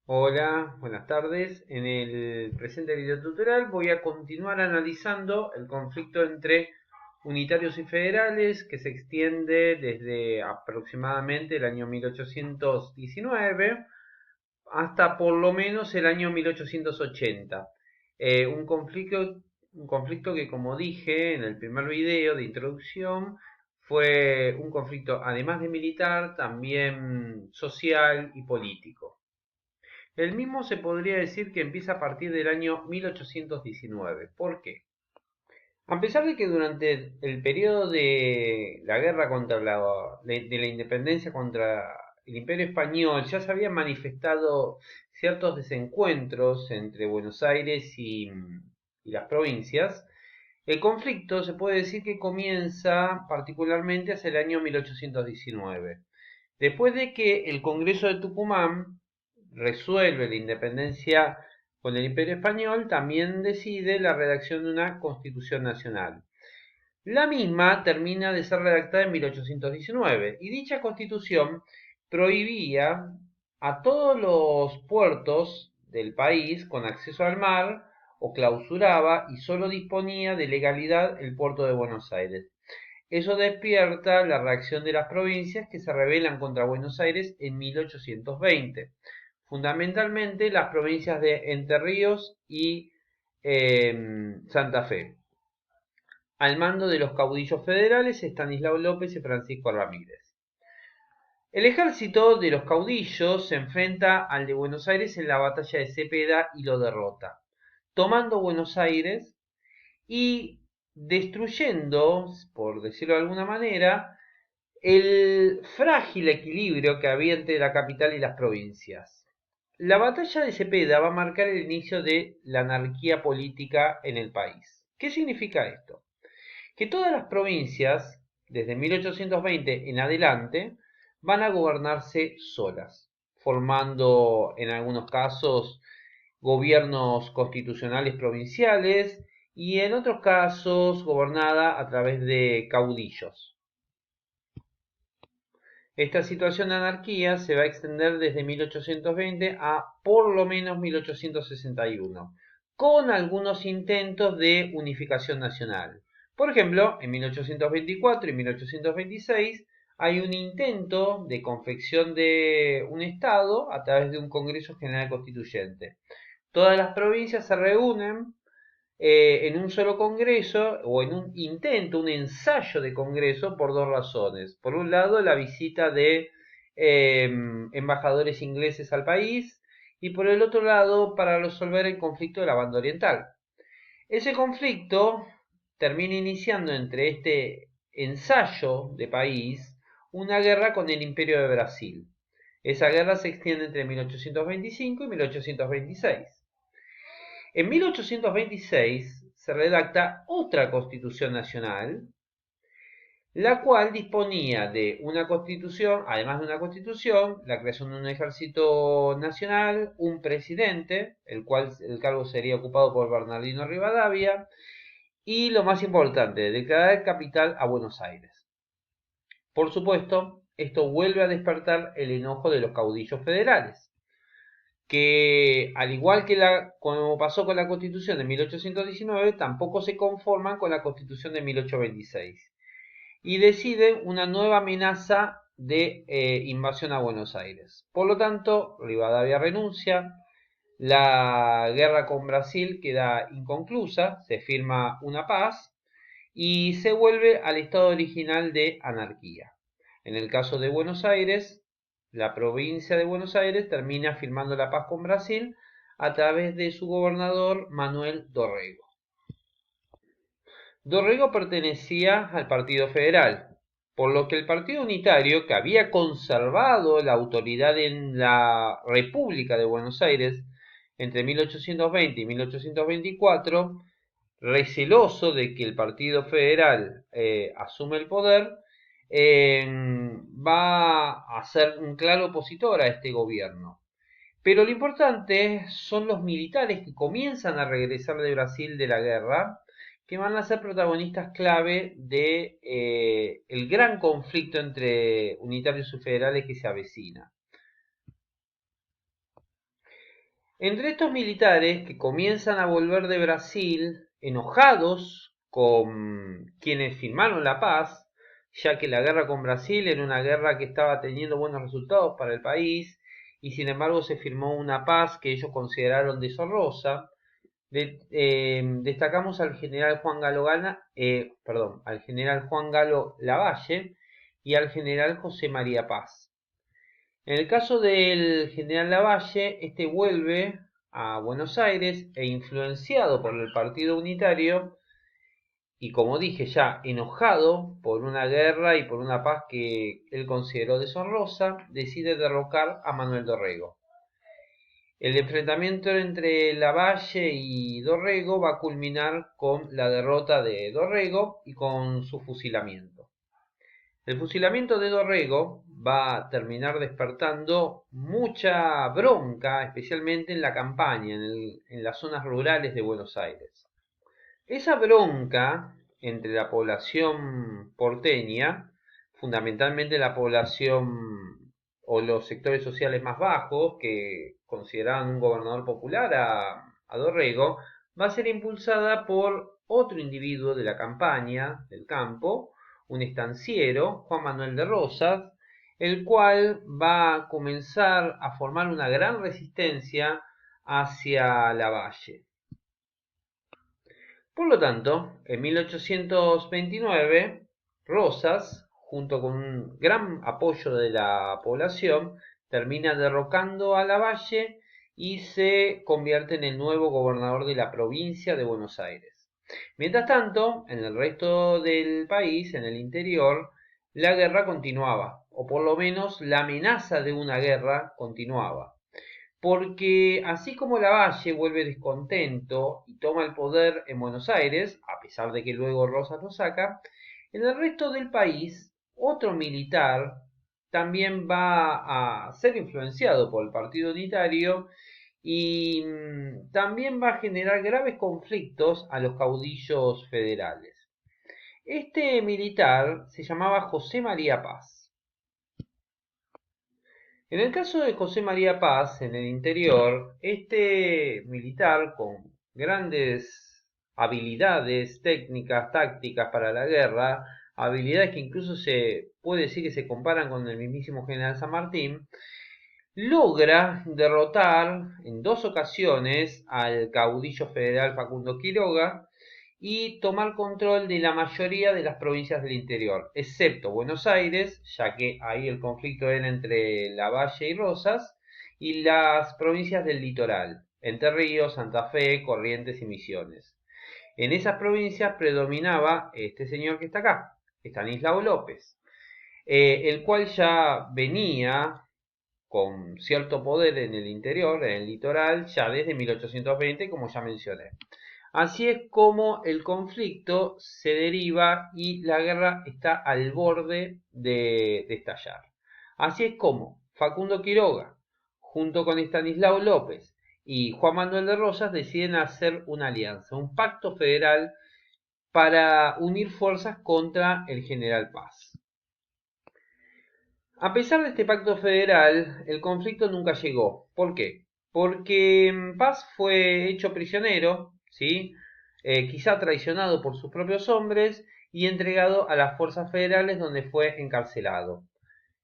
Hola, buenas tardes. En el presente video tutorial voy a continuar analizando el conflicto entre unitarios y federales que se extiende desde aproximadamente el año 1819 hasta por lo menos el año 1880. Un conflicto que, como dije en el primer video de introducción, fue un conflicto además de militar, también social y político. El mismo se podría decir que empieza a partir del año 1819. ¿Por qué? A pesar de que durante el periodo de la guerra contra de la independencia contra el Imperio Español ya se habían manifestado ciertos desencuentros entre Buenos Aires y las provincias, el conflicto se puede decir que comienza particularmente hacia el año 1819. Después de que el Congreso de Tucumán resuelve la independencia con el Imperio Español, también decide la redacción de una Constitución Nacional. La misma termina de ser redactada en 1819 y dicha Constitución prohibía a todos los puertos del país con acceso al mar o clausuraba y solo disponía de legalidad el puerto de Buenos Aires. Eso despierta la reacción de las provincias que se rebelan contra Buenos Aires en 1820, fundamentalmente las provincias de Entre Ríos y Santa Fe, al mando de los caudillos federales Estanislao López y Francisco Ramírez. El ejército de los caudillos se enfrenta al de Buenos Aires en la batalla de Cepeda y lo derrota, tomando Buenos Aires y destruyendo, por decirlo de alguna manera, el frágil equilibrio que había entre la capital y las provincias. La batalla de Cepeda va a marcar el inicio de la anarquía política en el país. ¿Qué significa esto? Que todas las provincias, desde 1820 en adelante, van a gobernarse solas, formando en algunos casos gobiernos constitucionales provinciales y en otros casos gobernada a través de caudillos. Esta situación de anarquía se va a extender desde 1820 a por lo menos 1861, con algunos intentos de unificación nacional. Por ejemplo, en 1824 y 1826 hay un intento de confección de un Estado a través de un Congreso General Constituyente. Todas las provincias se reúnen en un solo congreso o en un intento, un ensayo de congreso por dos razones. Por un lado, la visita de embajadores ingleses al país y por el otro lado, para resolver el conflicto de la banda oriental. Ese conflicto termina iniciando entre este ensayo de país una guerra con el Imperio de Brasil. Esa guerra se extiende entre 1825 y 1826. En 1826 se redacta otra Constitución Nacional, la cual disponía de una constitución, además de una constitución, la creación de un ejército nacional, un presidente, el cargo sería ocupado por Bernardino Rivadavia, y lo más importante, declarar capital a Buenos Aires. Por supuesto, esto vuelve a despertar el enojo de los caudillos federales, que al igual que como pasó con la Constitución de 1819, tampoco se conforman con la Constitución de 1826 y deciden una nueva amenaza de invasión a Buenos Aires. Por lo tanto, Rivadavia renuncia, la guerra con Brasil queda inconclusa, se firma una paz y se vuelve al estado original de anarquía. En el caso de Buenos Aires, la provincia de Buenos Aires termina firmando la paz con Brasil a través de su gobernador Manuel Dorrego. Dorrego pertenecía al Partido Federal, por lo que el Partido Unitario, que había conservado la autoridad en la República de Buenos Aires entre 1820 y 1824, receloso de que el Partido Federal asume el poder, va a ser un claro opositor a este gobierno. Pero lo importante son los militares que comienzan a regresar de Brasil de la guerra, que van a ser protagonistas clave de el gran conflicto entre unitarios y federales que se avecina. Entre estos militares que comienzan a volver de Brasil enojados con quienes firmaron la paz, ya que la guerra con Brasil era una guerra que estaba teniendo buenos resultados para el país y sin embargo se firmó una paz que ellos consideraron deshonrosa. Destacamos al general al general Juan Galo Lavalle y al general José María Paz. En el caso del general Lavalle, este vuelve a Buenos Aires e influenciado por el Partido Unitario y como dije ya, enojado por una guerra y por una paz que él consideró deshonrosa, decide derrocar a Manuel Dorrego. El enfrentamiento entre Lavalle y Dorrego va a culminar con la derrota de Dorrego y con su fusilamiento. El fusilamiento de Dorrego va a terminar despertando mucha bronca, especialmente en la campaña, en las zonas rurales de Buenos Aires. Esa bronca entre la población porteña, fundamentalmente la población o los sectores sociales más bajos que consideraban un gobernador popular a Dorrego, va a ser impulsada por otro individuo de la campaña, del campo, un estanciero, Juan Manuel de Rosas, el cual va a comenzar a formar una gran resistencia hacia Lavalle. Por lo tanto, en 1829, Rosas, junto con un gran apoyo de la población, termina derrocando a Lavalle y se convierte en el nuevo gobernador de la provincia de Buenos Aires. Mientras tanto, en el resto del país, en el interior, la guerra continuaba, o por lo menos la amenaza de una guerra continuaba. Porque así como Lavalle vuelve descontento y toma el poder en Buenos Aires, a pesar de que luego Rosas lo saca, en el resto del país, otro militar también va a ser influenciado por el Partido Unitario y también va a generar graves conflictos a los caudillos federales. Este militar se llamaba José María Paz. En el caso de José María Paz, en el interior, este militar con grandes habilidades técnicas, tácticas para la guerra, habilidades que incluso se puede decir que se comparan con el mismísimo general San Martín, logra derrotar en dos ocasiones al caudillo federal Facundo Quiroga y tomar control de la mayoría de las provincias del interior, excepto Buenos Aires, ya que ahí el conflicto era entre Lavalle y Rosas, y las provincias del litoral, Entre Ríos, Santa Fe, Corrientes y Misiones. En esas provincias predominaba este señor que está acá, Estanislao López, el cual ya venía con cierto poder en el interior, en el litoral, ya desde 1820, como ya mencioné. Así es como el conflicto se deriva y la guerra está al borde de estallar. Así es como Facundo Quiroga, junto con Estanislao López y Juan Manuel de Rosas, deciden hacer una alianza, un pacto federal para unir fuerzas contra el general Paz. A pesar de este pacto federal, el conflicto nunca llegó. ¿Por qué? Porque Paz fue hecho prisionero, ¿sí? Quizá traicionado por sus propios hombres y entregado a las fuerzas federales donde fue encarcelado.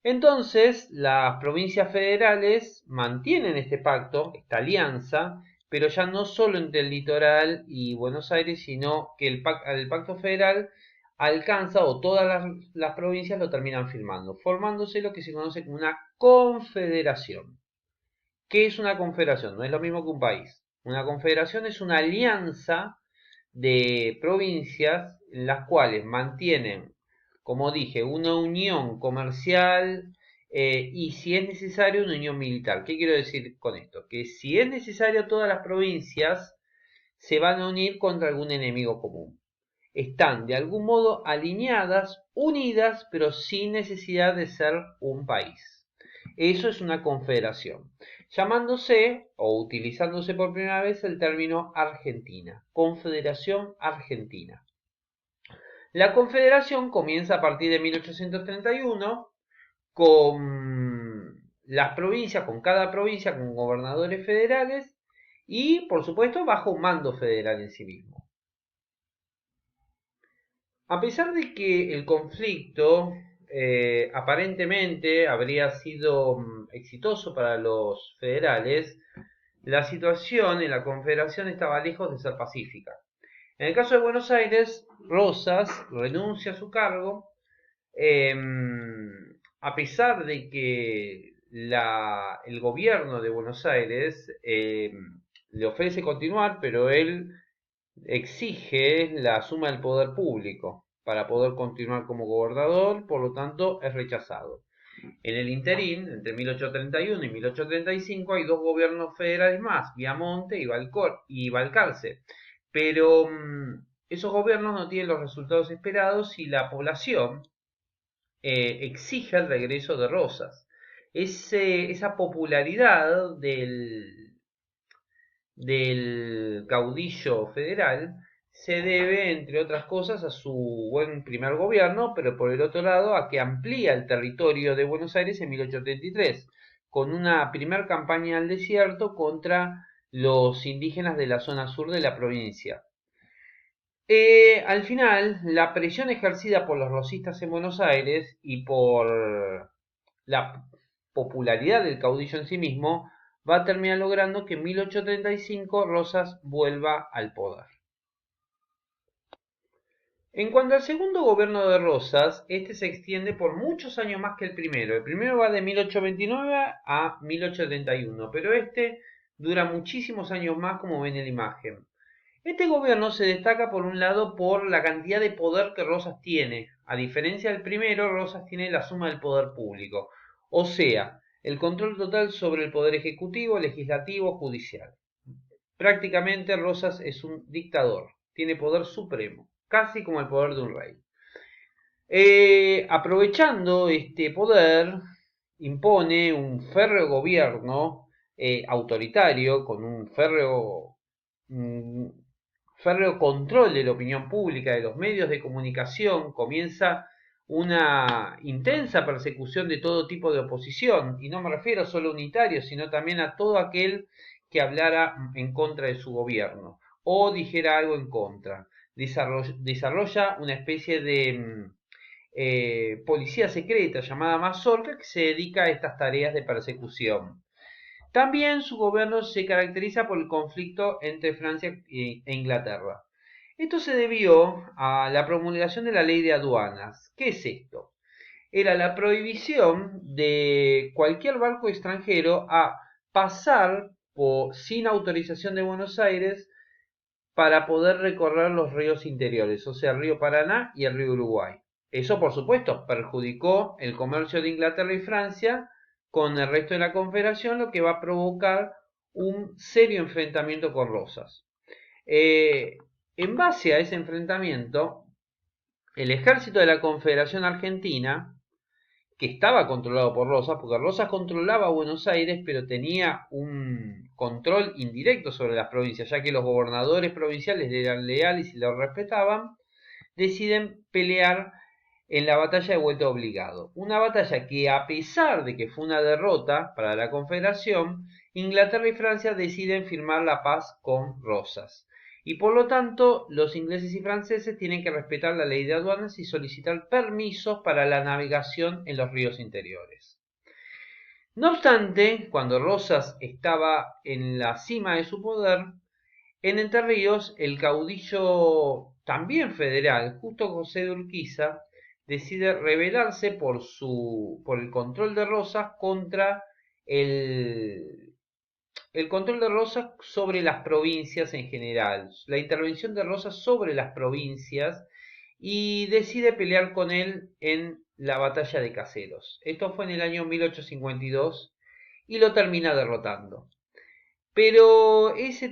Entonces, las provincias federales mantienen este pacto, esta alianza, pero ya no solo entre el litoral y Buenos Aires, sino que el pacto federal alcanza o todas las provincias lo terminan firmando, formándose lo que se conoce como una confederación. ¿Qué es una confederación? No es lo mismo que un país. Una confederación es una alianza de provincias en las cuales mantienen, como dije, una unión comercial y si es necesario una unión militar. ¿Qué quiero decir con esto? Que si es necesario todas las provincias se van a unir contra algún enemigo común. Están de algún modo alineadas, unidas, pero sin necesidad de ser un país. Eso es una confederación, llamándose o utilizándose por primera vez el término Argentina, Confederación Argentina. La confederación comienza a partir de 1831 con las provincias, con cada provincia, con gobernadores federales y por supuesto bajo un mando federal en sí mismo. A pesar de que el conflicto aparentemente habría sido exitoso para los federales, la situación en la Confederación estaba lejos de ser pacífica. En el caso de Buenos Aires, Rosas renuncia a su cargo, eh, a pesar de que el gobierno de Buenos Aires le ofrece continuar, pero él exige la suma del poder público para poder continuar como gobernador, por lo tanto es rechazado. En el interín, entre 1831 y 1835, hay dos gobiernos federales más, Viamonte y Balcarce, pero esos gobiernos no tienen los resultados esperados y la población exige el regreso de Rosas. Esa popularidad del caudillo federal se debe, entre otras cosas, a su buen primer gobierno, pero por el otro lado a que amplía el territorio de Buenos Aires en 1833, con una primer campaña al desierto contra los indígenas de la zona sur de la provincia. Al final, la presión ejercida por los rosistas en Buenos Aires y por la popularidad del caudillo en sí mismo va a terminar logrando que en 1835 Rosas vuelva al poder. En cuanto al segundo gobierno de Rosas, este se extiende por muchos años más que el primero. El primero va de 1829 a 1831, pero este dura muchísimos años más, como ven en la imagen. Este gobierno se destaca por un lado por la cantidad de poder que Rosas tiene. A diferencia del primero, Rosas tiene la suma del poder público, o sea, el control total sobre el poder ejecutivo, legislativo, judicial. Prácticamente Rosas es un dictador, tiene poder supremo, casi como el poder de un rey. Aprovechando este poder, impone un férreo gobierno autoritario con un férreo control de la opinión pública, de los medios de comunicación, comienza una intensa persecución de todo tipo de oposición, y no me refiero solo a unitarios, sino también a todo aquel que hablara en contra de su gobierno o dijera algo en contra. Desarrolla una especie de policía secreta llamada Mazorca que se dedica a estas tareas de persecución. También su gobierno se caracteriza por el conflicto entre Francia e Inglaterra. Esto se debió a la promulgación de la ley de aduanas. ¿Qué es esto? Era la prohibición de cualquier barco extranjero a pasar sin autorización de Buenos Aires para poder recorrer los ríos interiores, o sea, el río Paraná y el río Uruguay. Eso, por supuesto, perjudicó el comercio de Inglaterra y Francia con el resto de la Confederación, lo que va a provocar un serio enfrentamiento con Rosas. En base a ese enfrentamiento, el ejército de la Confederación Argentina, que estaba controlado por Rosas, porque Rosas controlaba Buenos Aires, pero tenía un control indirecto sobre las provincias, ya que los gobernadores provinciales le eran leales y lo respetaban, deciden pelear en la batalla de Vuelta Obligado. Una batalla que, a pesar de que fue una derrota para la Confederación, Inglaterra y Francia deciden firmar la paz con Rosas. Y por lo tanto, los ingleses y franceses tienen que respetar la ley de aduanas y solicitar permisos para la navegación en los ríos interiores. No obstante, cuando Rosas estaba en la cima de su poder, en Entre Ríos, el caudillo también federal, Justo José de Urquiza, decide rebelarse por el control de Rosas contra el control de Rosas sobre las provincias en general, la intervención de Rosas sobre las provincias, y decide pelear con él en la batalla de Caseros. Esto fue en el año 1852 y lo termina derrotando. Pero ese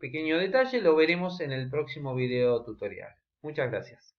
pequeño detalle lo veremos en el próximo video tutorial. Muchas gracias.